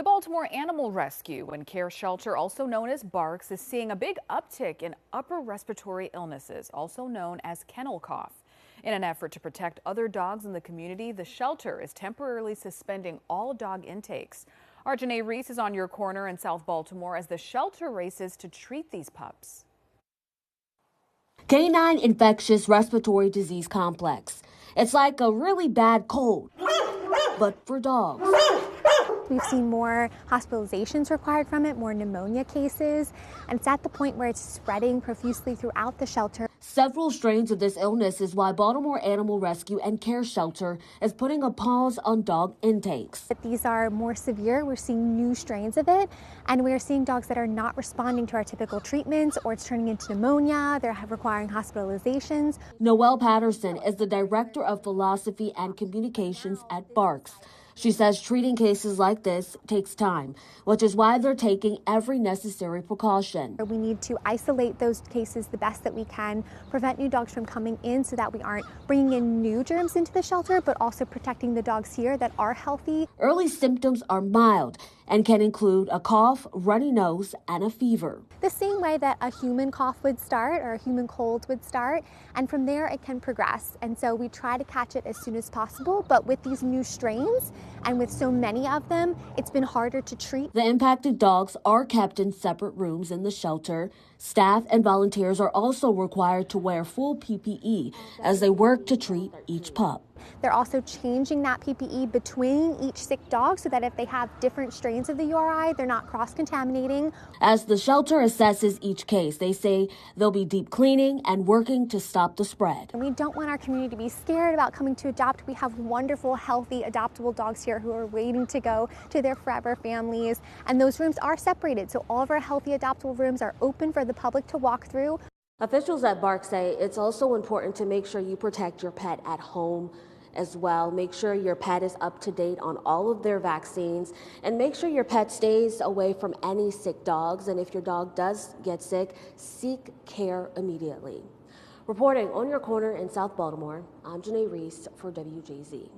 The Baltimore Animal Rescue and Care Shelter, also known as BARCS, is seeing a big uptick in upper respiratory illnesses, also known as kennel cough. In an effort to protect other dogs in the community, the shelter is temporarily suspending all dog intakes. Our Janae Reese is on your corner in South Baltimore as the shelter races to treat these pups. Canine infectious respiratory disease complex. It's like a really bad cold, but for dogs. We've seen more hospitalizations required from it, more pneumonia cases, and it's at the point where it's spreading profusely throughout the shelter. Several strains of this illness is why Baltimore Animal Rescue and Care Shelter is putting a pause on dog intakes. But these are more severe. We're seeing new strains of it, and we're seeing dogs that are not responding to our typical treatments, or it's turning into pneumonia. They're requiring hospitalizations. Noelle Patterson is the Director of Philosophy and Communications at BARCS. She says treating cases like this takes time, which is why they're taking every necessary precaution. We need to isolate those cases the best that we can, prevent new dogs from coming in so that we aren't bringing in new germs into the shelter, but also protecting the dogs here that are healthy. Early symptoms are mild and can include a cough, runny nose, and a fever. The same way that a human cough would start or a human cold would start, and from there it can progress. And so we try to catch it as soon as possible, but with these new strains and with so many of them, it's been harder to treat. The impacted dogs are kept in separate rooms in the shelter. Staff and volunteers are also required to wear full PPE as they work to treat each pup. They're also changing that PPE between each sick dog so that if they have different strains of the URI, they're not cross-contaminating. As the shelter assesses each case, they say they'll be deep cleaning and working to stop the spread. And we don't want our community to be scared about coming to adopt. We have wonderful, healthy, adoptable dogs here who are waiting to go to their forever families. And those rooms are separated, so all of our healthy, adoptable rooms are open for the public to walk through. Officials at BARC say it's also important to make sure you protect your pet at home as well. Make sure your pet is up to date on all of their vaccines, and make sure your pet stays away from any sick dogs. And if your dog does get sick, seek care immediately. Reporting on your corner in South Baltimore, I'm Janae Reese for WJZ.